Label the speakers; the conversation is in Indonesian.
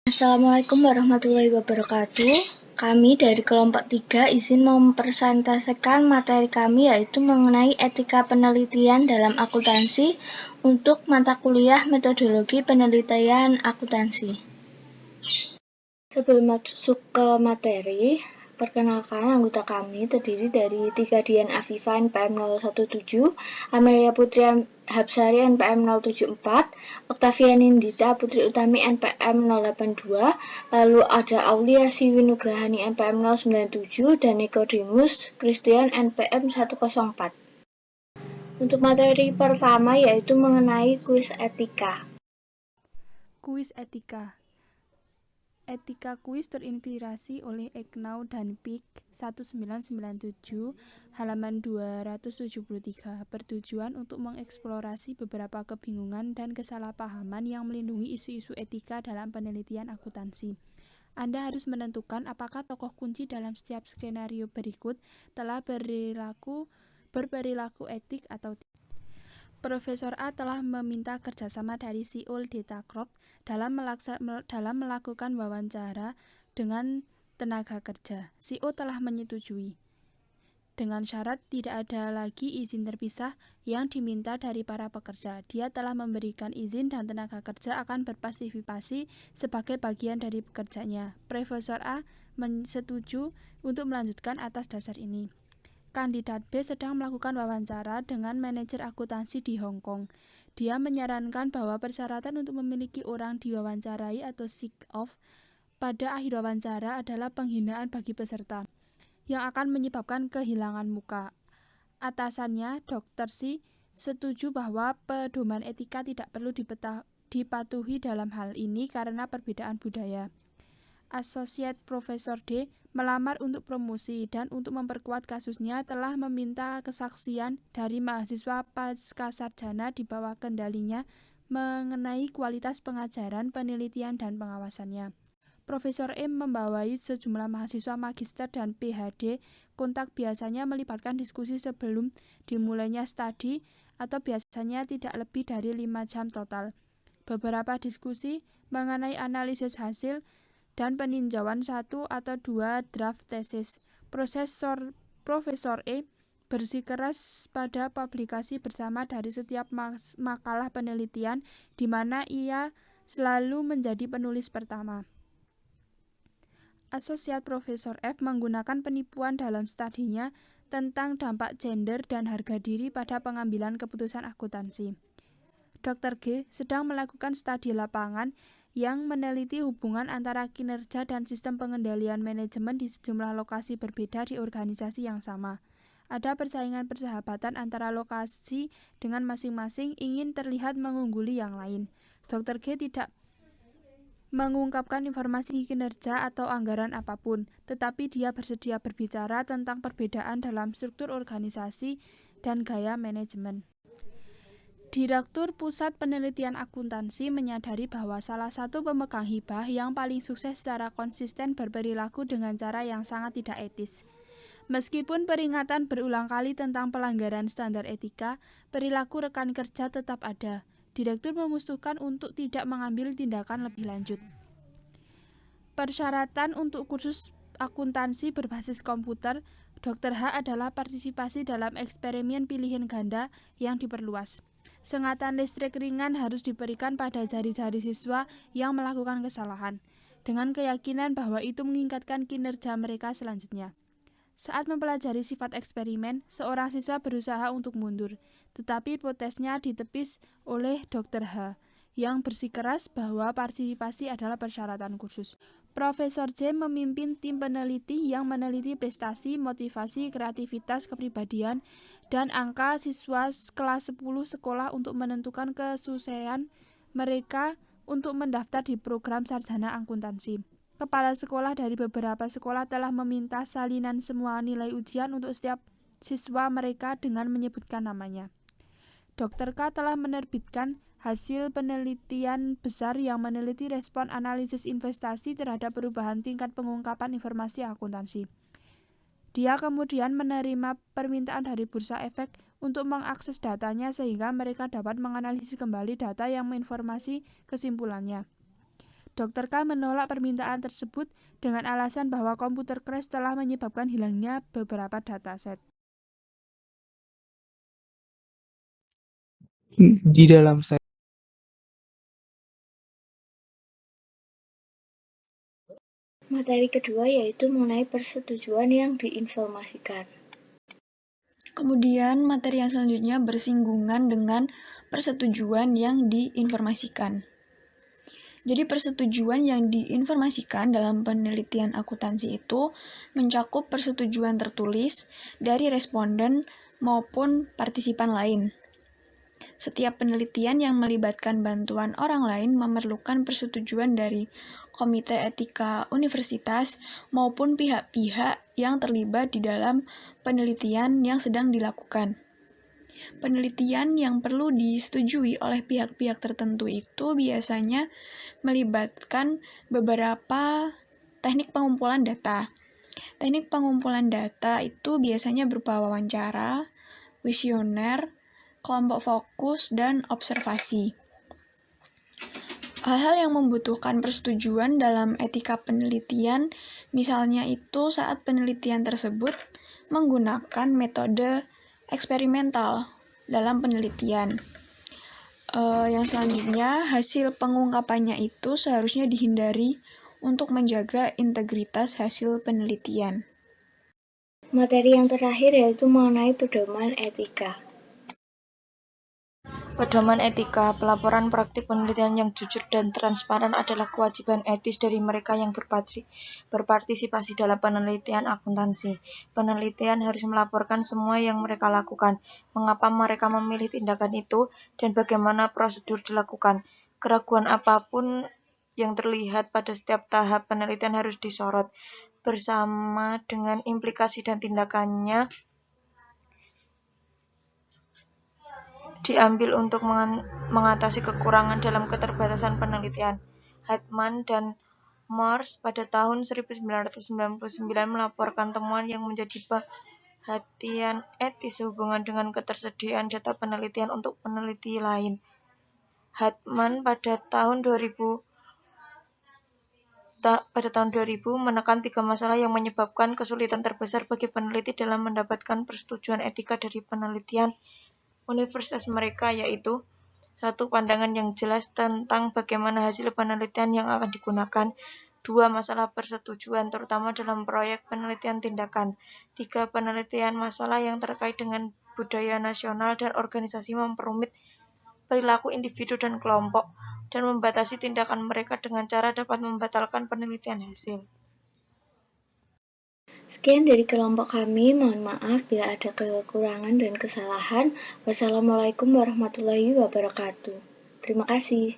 Speaker 1: Assalamualaikum warahmatullahi wabarakatuh. Kami dari kelompok 3 izin mempresentasikan materi kami yaitu mengenai etika penelitian dalam akuntansi untuk mata kuliah metodologi penelitian akuntansi. Sebelum masuk ke materi, perkenalkan anggota kami terdiri dari 3 Dian Afifa NPM 017, Amelia Putri Hapsari NPM 074, Oktavia Nindita Putri Utami NPM 082, lalu ada Aulia Siwinugrahani NPM 097 dan Nicodemus Christian NPM 104. Untuk materi pertama yaitu mengenai kuis etika.
Speaker 2: Kuis etika. Etika kuis terinspirasi oleh Eknau dan Pick 1997 halaman 273 bertujuan untuk mengeksplorasi beberapa kebingungan dan kesalahpahaman yang melindungi isu-isu etika dalam penelitian akuntansi. Anda harus menentukan apakah tokoh kunci dalam setiap skenario berikut telah berperilaku etik atau tidak. Profesor A telah meminta kerjasama dari CEO Data Corp dalam melakukan wawancara dengan tenaga kerja. CEO telah menyetujui. Dengan syarat tidak ada lagi izin terpisah yang diminta dari para pekerja. Dia telah memberikan izin dan tenaga kerja akan berpartisipasi sebagai bagian dari pekerjanya. Profesor A setuju untuk melanjutkan atas dasar ini. Kandidat B sedang melakukan wawancara dengan manajer akuntansi di Hong Kong. Dia menyarankan bahwa persyaratan untuk memiliki orang diwawancarai atau sick-off pada akhir wawancara adalah penghinaan bagi peserta, yang akan menyebabkan kehilangan muka. Atasannya, Dr. C, setuju bahwa pedoman etika tidak perlu dipatuhi dalam hal ini karena perbedaan budaya. Associate Profesor D melamar untuk promosi dan untuk memperkuat kasusnya telah meminta kesaksian dari mahasiswa pascasarjana di bawah kendalinya mengenai kualitas pengajaran, penelitian, dan pengawasannya. Profesor M membawai sejumlah mahasiswa magister dan PhD. Kontak biasanya melibatkan diskusi sebelum dimulainya studi atau biasanya tidak lebih dari 5 jam total. Beberapa diskusi mengenai analisis hasil dan peninjauan 1 atau 2 draft tesis. Profesor E bersikeras pada publikasi bersama dari setiap makalah penelitian di mana ia selalu menjadi penulis pertama. Associate Profesor F menggunakan penipuan dalam studinya tentang dampak gender dan harga diri pada pengambilan keputusan akuntansi. Dr. G sedang melakukan studi lapangan yang meneliti hubungan antara kinerja dan sistem pengendalian manajemen di sejumlah lokasi berbeda di organisasi yang sama. Ada persaingan persahabatan antara lokasi dengan masing-masing ingin terlihat mengungguli yang lain. Dr. G tidak mengungkapkan informasi kinerja atau anggaran apapun, tetapi dia bersedia berbicara tentang perbedaan dalam struktur organisasi dan gaya manajemen. Direktur Pusat Penelitian Akuntansi menyadari bahwa salah satu pemegang hibah yang paling sukses secara konsisten berperilaku dengan cara yang sangat tidak etis. Meskipun peringatan berulang kali tentang pelanggaran standar etika, perilaku rekan kerja tetap ada. Direktur memutuskan untuk tidak mengambil tindakan lebih lanjut. Persyaratan untuk kursus akuntansi berbasis komputer Dr. H adalah partisipasi dalam eksperimen pilihan ganda yang diperluas. Sengatan listrik ringan harus diberikan pada jari-jari siswa yang melakukan kesalahan, dengan keyakinan bahwa itu meningkatkan kinerja mereka selanjutnya. Saat mempelajari sifat eksperimen, seorang siswa berusaha untuk mundur, tetapi protesnya ditepis oleh Dr. H, yang bersikeras bahwa partisipasi adalah persyaratan kursus. Profesor J memimpin tim peneliti yang meneliti prestasi, motivasi, kreativitas, kepribadian, dan angka siswa kelas 10 sekolah untuk menentukan kesusahan mereka untuk mendaftar di program sarjana akuntansi. Kepala sekolah dari beberapa sekolah telah meminta salinan semua nilai ujian untuk setiap siswa mereka dengan menyebutkan namanya. Dr. K telah menerbitkan hasil penelitian besar yang meneliti respon analisis investasi terhadap perubahan tingkat pengungkapan informasi akuntansi. Dia kemudian menerima permintaan dari Bursa Efek untuk mengakses datanya sehingga mereka dapat menganalisis kembali data yang menginformasi kesimpulannya. Dr. K menolak permintaan tersebut dengan alasan bahwa komputer crash telah menyebabkan hilangnya beberapa dataset.
Speaker 3: Di dalam set
Speaker 1: Materi kedua yaitu mengenai persetujuan yang diinformasikan.
Speaker 4: Kemudian materi yang selanjutnya bersinggungan dengan persetujuan yang diinformasikan. Jadi persetujuan yang diinformasikan dalam penelitian akuntansi itu mencakup persetujuan tertulis dari responden maupun partisipan lain. Setiap penelitian yang melibatkan bantuan orang lain memerlukan persetujuan dari Komite Etika Universitas maupun pihak-pihak yang terlibat di dalam penelitian yang sedang dilakukan. Penelitian yang perlu disetujui oleh pihak-pihak tertentu itu biasanya melibatkan beberapa teknik pengumpulan data. Teknik pengumpulan data itu biasanya berupa wawancara, kuesioner, kelompok fokus, dan observasi. Hal-hal yang membutuhkan persetujuan dalam etika penelitian, misalnya itu saat penelitian tersebut menggunakan metode eksperimental dalam penelitian. Yang selanjutnya, hasil pengungkapannya itu seharusnya dihindari untuk menjaga integritas hasil penelitian.
Speaker 1: Materi yang terakhir yaitu mengenai pedoman etika.
Speaker 5: Pedoman etika, pelaporan praktik penelitian yang jujur dan transparan adalah kewajiban etis dari mereka yang berpartisipasi dalam penelitian akuntansi. Penelitian harus melaporkan semua yang mereka lakukan, mengapa mereka memilih tindakan itu, dan bagaimana prosedur dilakukan. Keraguan apapun yang terlihat pada setiap tahap penelitian harus disorot, bersama dengan implikasi dan tindakannya diambil untuk mengatasi kekurangan dalam keterbatasan penelitian. Hartman dan Morse pada tahun 1999 melaporkan temuan yang menjadi perhatian etis sehubungan dengan ketersediaan data penelitian untuk peneliti lain. Hartman pada tahun 2000 menekan 3 masalah yang menyebabkan kesulitan terbesar bagi peneliti dalam mendapatkan persetujuan etika dari penelitian universitas mereka, yaitu: 1. Pandangan yang jelas tentang bagaimana hasil penelitian yang akan digunakan. 2. Masalah persetujuan, terutama dalam proyek penelitian tindakan. 3. Penelitian masalah yang terkait dengan budaya nasional dan organisasi memperumit perilaku individu dan kelompok, dan membatasi tindakan mereka dengan cara dapat membatalkan penelitian hasil.
Speaker 1: Sekian dari kelompok kami, mohon maaf bila ada kekurangan dan kesalahan. Wassalamualaikum warahmatullahi wabarakatuh. Terima kasih.